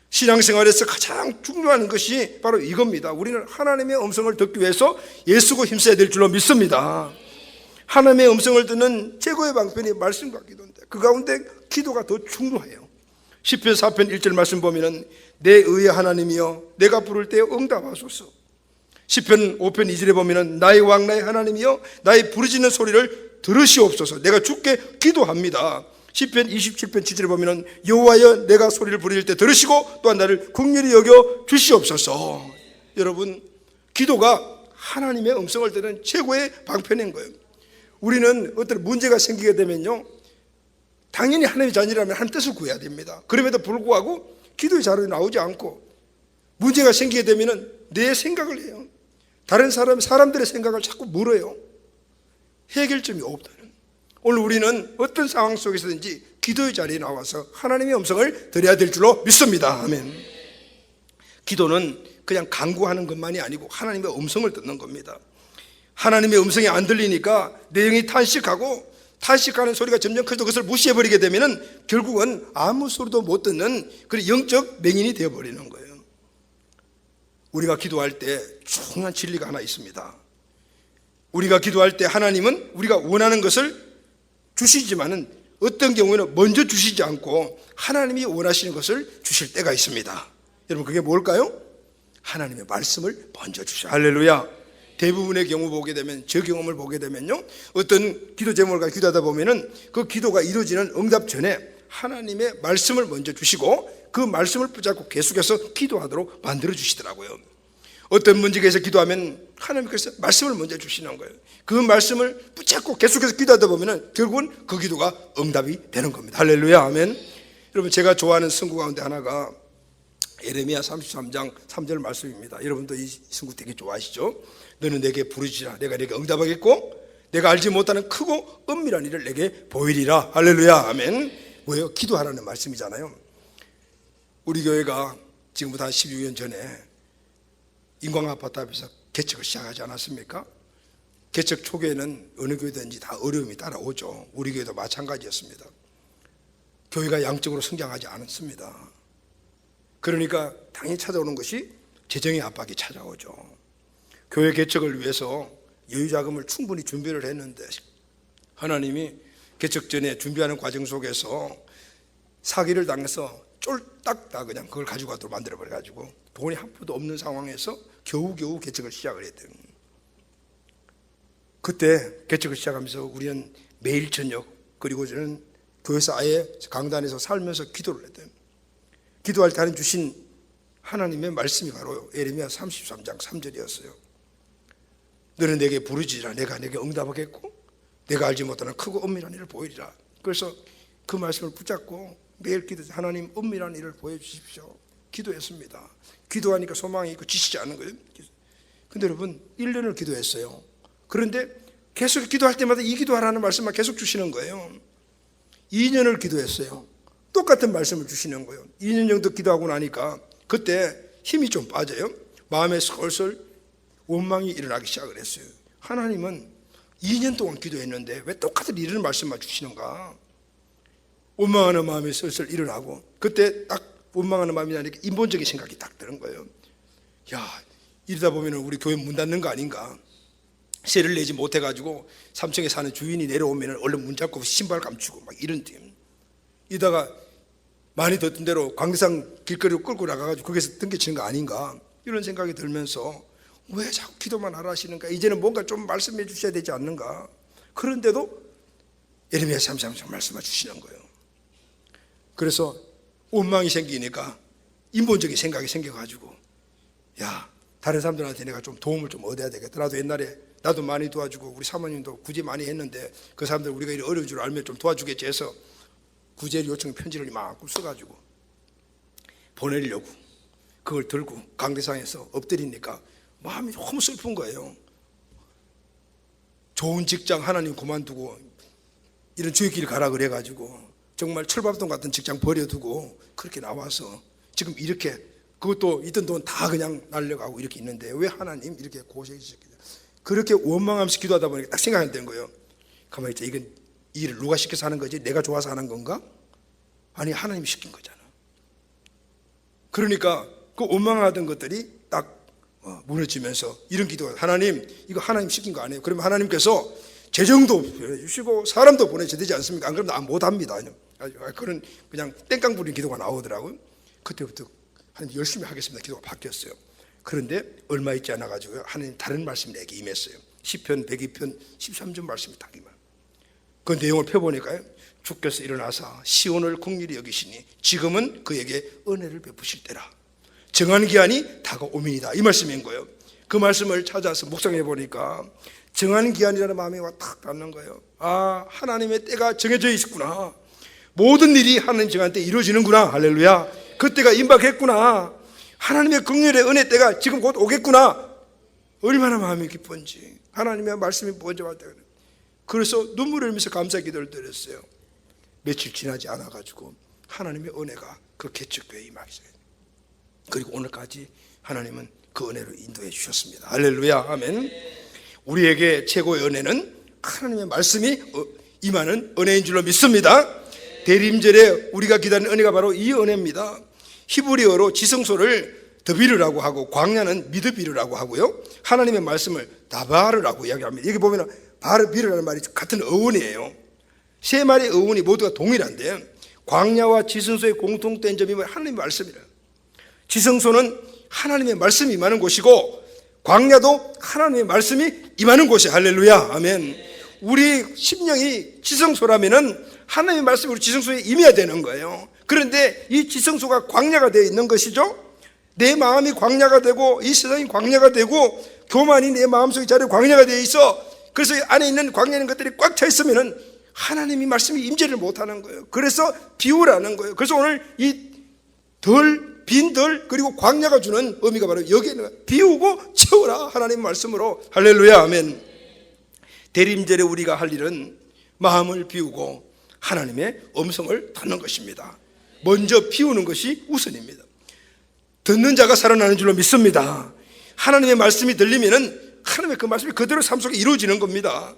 신앙생활에서 가장 중요한 것이 바로 이겁니다. 우리는 하나님의 음성을 듣기 위해서 애쓰고 힘써야 될 줄로 믿습니다. 하나님의 음성을 듣는 최고의 방편이 말씀과 기도인데 그 가운데 기도가 더 중요해요. 시편 4편 1절 말씀 보면은 내 의의 하나님이여 내가 부를 때 응답하소서. 시편 5편 2절에 보면은 나의 왕 나의 하나님이여 나의 부르짖는 소리를 들으시옵소서. 내가 주께 기도합니다. 시편 27편 7절에 보면은 여호와여 내가 소리를 부릴 때 들으시고 또한 나를 긍휼히 여겨 주시옵소서. 여러분, 기도가 하나님의 음성을 듣는 최고의 방편인 거예요. 우리는 어떤 문제가 생기게 되면요, 당연히 하나님의 자녀라면 한 뜻을 구해야 됩니다. 그럼에도 불구하고 기도의 자료에 나오지 않고 문제가 생기게 되면은 내 생각을 해요. 다른 사람들의 생각을 자꾸 물어요. 해결점이 없다는. 오늘 우리는 어떤 상황 속에서든지 기도의 자리에 나와서 하나님의 음성을 드려야 될 줄로 믿습니다. 아멘. 기도는 그냥 간구하는 것만이 아니고 하나님의 음성을 듣는 겁니다. 하나님의 음성이 안 들리니까 내 영이 탄식하는 소리가 점점 커져 그것을 무시해버리게 되면은 결국은 아무 소리도 못 듣는 그런 영적 맹인이 되어버리는 거예요. 우리가 기도할 때 중요한 진리가 하나 있습니다. 우리가 기도할 때 하나님은 우리가 원하는 것을 주시지만은 어떤 경우에는 먼저 주시지 않고 하나님이 원하시는 것을 주실 때가 있습니다. 여러분, 그게 뭘까요? 하나님의 말씀을 먼저 주셔요. 할렐루야. 대부분의 경우 보게 되면, 저 경험을 보게 되면요, 어떤 기도 제목을 가지고 기도하다 보면은 그 기도가 이루어지는 응답 전에 하나님의 말씀을 먼저 주시고 그 말씀을 붙잡고 계속해서 기도하도록 만들어 주시더라고요. 어떤 문제에 대해서 기도하면 하나님께서 말씀을 먼저 주시는 거예요. 그 말씀을 붙잡고 계속해서 기도하다 보면 결국은 그 기도가 응답이 되는 겁니다. 할렐루야, 아멘. 여러분, 제가 좋아하는 성구 가운데 하나가 예레미야 33장 3절 말씀입니다. 여러분도 이 성구 되게 좋아하시죠? 너는 내게 부르짖으라 내가 내게 응답하겠고 내가 알지 못하는 크고 은밀한 일을 내게 보이리라. 할렐루야, 아멘. 뭐예요? 기도하라는 말씀이잖아요. 우리 교회가 지금부터 한 16년 전에 인광아파트 앞에서 개척을 시작하지 않았습니까? 개척 초기에는 어느 교회든지 다 어려움이 따라오죠. 우리 교회도 마찬가지였습니다. 교회가 양적으로 성장하지 않았습니다. 그러니까 당연히 찾아오는 것이 재정의 압박이 찾아오죠. 교회 개척을 위해서 여유자금을 충분히 준비를 했는데 하나님이 개척 전에 준비하는 과정 속에서 사기를 당해서 쫄딱 다 그냥 그걸 가지고 가도록 만들어버려가지고 돈이 한 푼도 없는 상황에서 겨우겨우 개척을 시작을 했대요. 그때 개척을 시작하면서 우리는 매일 저녁 그리고 저는 교회에서 아예 강단에서 살면서 기도를 했대요. 기도할 때 하나님 주신 하나님의 말씀이 바로 예레미야 33장 3절이었어요. 너는 내게 부르짖으라 내가 내게 응답하겠고 내가 알지 못하는 크고 은밀한 일을 보이리라. 그래서 그 말씀을 붙잡고 매일 기도해서 하나님 은밀한 일을 보여주십시오. 기도했습니다. 기도하니까 소망이 있고 지치지 않는 거예요. 근데 여러분 1년을 기도했어요. 그런데 계속 기도할 때마다 이 기도하라는 말씀만 계속 주시는 거예요. 2년을 기도했어요. 똑같은 말씀을 주시는 거예요. 2년 정도 기도하고 나니까 그때 힘이 좀 빠져요. 마음에 슬슬 원망이 일어나기 시작을 했어요. 하나님은 2년 동안 기도했는데 왜 똑같은 이런 말씀만 주시는가? 원망하는 마음이 슬슬 일어나고 그때 딱 원망하는 마음이 나니까 인본적인 생각이 딱 드는 거예요. 야, 이러다 보면 우리 교회 문 닫는 거 아닌가? 세를 내지 못해가지고 3층에 사는 주인이 내려오면 얼른 문 잡고 신발 감추고 막 이런 팀. 이다가 많이 듣던 대로 광대상 길거리로 끌고 나가가지고 거기서 등겨치는 거 아닌가? 이런 생각이 들면서 왜 자꾸 기도만 하라 하시는가? 이제는 뭔가 좀 말씀해 주셔야 되지 않는가? 그런데도 예레미야 33장 말씀해 주시는 거예요. 그래서 원망이 생기니까 인본적인 생각이 생겨가지고 야, 다른 사람들한테 내가 좀 도움을 좀 얻어야 되겠다. 나도 옛날에 나도 많이 도와주고 우리 사모님도 구제 많이 했는데 그 사람들 우리가 이렇게 어려운 줄 알면 좀 도와주겠지 해서 구제 요청 편지를 이만큼 써가지고 보내려고 그걸 들고 강대상에서 엎드리니까 마음이 너무 슬픈 거예요. 좋은 직장 하나님 그만두고 이런 주의 길 가라 그래가지고 정말 철밥통 같은 직장 버려두고 그렇게 나와서 지금 이렇게 그것도 있던 돈 다 그냥 날려가고 이렇게 있는데 왜 하나님 이렇게 고생해 주셨겠냐. 그렇게 원망하면서 기도하다 보니까 딱 생각이 된 거예요. 가만히 있자. 이건 이 일을 누가 시켜서 하는 거지? 내가 좋아서 하는 건가? 아니, 하나님이 시킨 거잖아. 그러니까 그 원망하던 것들이 딱 무너지면서 이런 기도가, 하나님 이거 하나님 시킨 거 아니에요? 그러면 하나님께서 재정도 보내주시고 사람도 보내줘야 되지 않습니까? 안 그러면 나 못합니다. 그런 그냥 땡깡 부린 기도가 나오더라고요. 그때부터 하나님 열심히 하겠습니다 기도가 바뀌었어요. 그런데 얼마 있지 않아 가지고요, 하나님 다른 말씀이 내게 임했어요. 시편 102편 13절 말씀이 딱 임해요. 그 내용을 펴보니까요, 주께서 일어나사 시온을 긍휼히 여기시니 지금은 그에게 은혜를 베푸실 때라. 정한 기한이 다가오민이다, 이 말씀인 거예요. 그 말씀을 찾아서 묵상해 보니까 정한 기한이라는 마음이 탁 닿는 거예요. 아, 하나님의 때가 정해져 있었구나. 모든 일이 하나님 정한 때 이루어지는구나. 할렐루야. 그때가 임박했구나. 하나님의 긍휼의 은혜 때가 지금 곧 오겠구나. 얼마나 마음이 기쁜지. 하나님의 말씀이 먼저 왔다. 그래서 눈물을 흘리면서 감사 기도를 드렸어요. 며칠 지나지 않아 가지고 하나님의 은혜가 그 개척교회에 임하기 시작했어요. 그리고 오늘까지 하나님은 그 은혜로 인도해 주셨습니다. 할렐루야. 아멘. 우리에게 최고의 은혜는 하나님의 말씀이 임하는 은혜인 줄로 믿습니다. 대림절에 우리가 기다리는 은혜가 바로 이 은혜입니다. 히브리어로 지성소를 더비르라고 하고 광야는 미드비르라고 하고요, 하나님의 말씀을 다바르라고 이야기합니다. 여기 보면 바르비르라는 말이 같은 어원이에요. 세 마리의 어원이 모두가 동일한데 광야와 지성소의 공통된 점이 하나님의 말씀이래요. 지성소는 하나님의 말씀이 임하는 곳이고 광야도 하나님의 말씀이 임하는 곳이, 할렐루야. 아멘. 우리 심령이 지성소라면은 하나님의 말씀이 우리 지성소에 임해야 되는 거예요. 그런데 이 지성소가 광야가 되어 있는 것이죠. 내 마음이 광야가 되고 이 세상이 광야가 되고 교만이 내 마음속에 자리 광야가 되어 있어. 그래서 안에 있는 광야 있는 것들이 꽉 차 있으면은 하나님의 말씀이 임재를 못하는 거예요. 그래서 비우라는 거예요. 그래서 오늘 이 빈들 그리고 광야가 주는 의미가 바로 여기에 있는 거예요. 비우고 채우라, 하나님의 말씀으로. 할렐루야. 아멘. 대림절에 우리가 할 일은 마음을 비우고 하나님의 음성을 듣는 것입니다. 먼저 비우는 것이 우선입니다. 듣는 자가 살아나는 줄로 믿습니다. 하나님의 말씀이 들리면은 하나님의 그 말씀이 그대로 삶 속에 이루어지는 겁니다.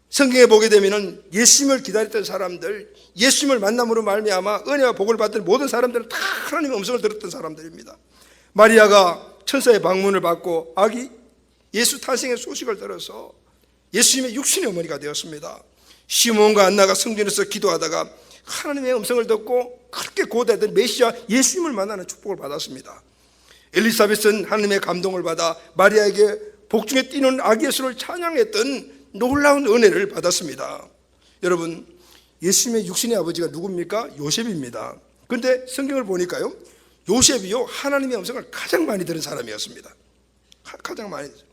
성경에 보게 되면은 예수님을 기다렸던 사람들, 예수님을 만남으로 말미암아 은혜와 복을 받던 모든 사람들은 다 하나님의 음성을 들었던 사람들입니다. 마리아가 천사의 방문을 받고 아기 예수 탄생의 소식을 들어서 예수님의 육신의 어머니가 되었습니다. 시몬과 안나가 성전에서 기도하다가 하나님의 음성을 듣고 그렇게 고대했던 메시아 예수님을 만나는 축복을 받았습니다. 엘리사벳은 하나님의 감동을 받아 마리아에게 복중에 뛰는 아기 예수를 찬양했던 놀라운 은혜를 받았습니다. 여러분, 예수님의 육신의 아버지가 누굽니까? 요셉입니다. 그런데 성경을 보니까요, 요셉이요 하나님의 음성을 가장 많이 들은 사람이었습니다. 가장 많이 들었어요.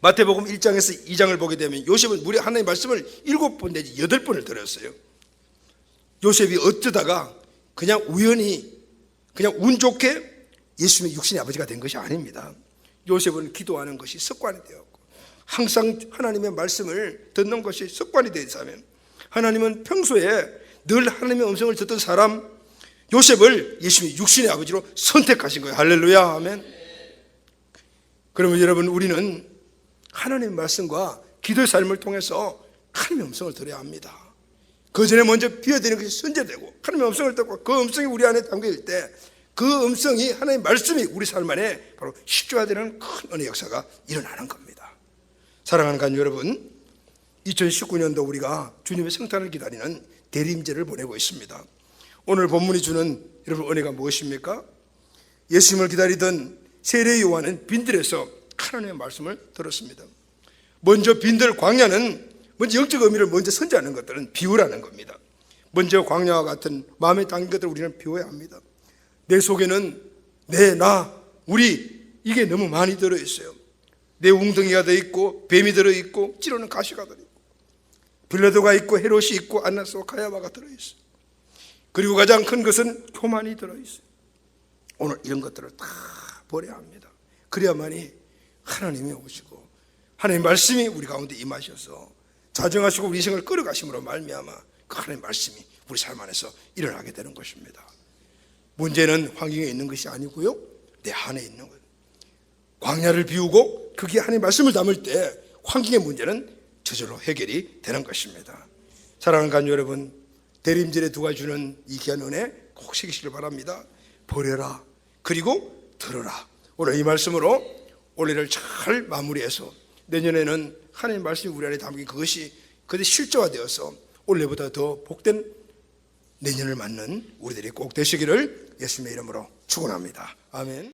마태복음 1장에서 2장을 보게 되면 요셉은 무려 하나님의 말씀을 7번 내지 8번을 들었어요. 요셉이 어쩌다가 그냥 우연히 그냥 운 좋게 예수님의 육신의 아버지가 된 것이 아닙니다. 요셉은 기도하는 것이 습관이 되었고 항상 하나님의 말씀을 듣는 것이 습관이 되어 있다면, 하나님은 평소에 늘 하나님의 음성을 듣던 사람 요셉을 예수님의 육신의 아버지로 선택하신 거예요. 할렐루야. 아멘. 그러면 여러분, 우리는 하나님의 말씀과 기도의 삶을 통해서 하나님의 음성을 들어야 합니다. 그 전에 먼저 비워드리는 것이 선제되고 하나님의 음성을 듣고 그 음성이 우리 안에 담겨있을 때 그 음성이 하나님의 말씀이 우리 삶 안에 바로 십조화되는 큰 은혜 역사가 일어나는 겁니다. 사랑하는 간 여러분, 2019년도 우리가 주님의 성탄을 기다리는 대림절을 보내고 있습니다. 오늘 본문이 주는 여러분 은혜가 무엇입니까? 예수님을 기다리던 세례 요한은 빈들에서 하나님의 말씀을 들었습니다. 먼저 빈들 광야는 먼저 영적 의미를 먼저 선지하는 것들은 비우라는 겁니다. 먼저 광야와 같은 마음에 담긴 것들을 우리는 비워야 합니다. 내 속에는 우리 이게 너무 많이 들어있어요. 내 웅덩이가 들어있고 뱀이 들어있고 찌르는 가시가 들어있고 빌라도가 있고 헤롯이 있고 안나스와 가야바가 들어있어요. 그리고 가장 큰 것은 교만이 들어있어요. 오늘 이런 것들을 다 버려야 합니다. 그래야만이 하나님이 오시고 하나님의 말씀이 우리 가운데 임하셔서 자정하시고 우리 인생을 끌어가심으로 말미암아 그 하나님의 말씀이 우리 삶 안에서 일어나게 되는 것입니다. 문제는 환경에 있는 것이 아니고요, 내 안에 있는 거예요. 광야를 비우고 그게 하나님의 말씀을 담을 때 환경의 문제는 저절로 해결이 되는 것입니다. 사랑하는 간유 여러분, 대림절에 누가 주는 이 귀한 은혜 꼭 새기시길 바랍니다. 보려라 그리고 들어라. 오늘 이 말씀으로 올해를 잘 마무리해서 내년에는 하나님 말씀이 우리 안에 담긴 그것이 실제화되어서 올해보다 더 복된 내년을 맞는 우리들이 꼭 되시기를 예수님의 이름으로 축원합니다. 아멘.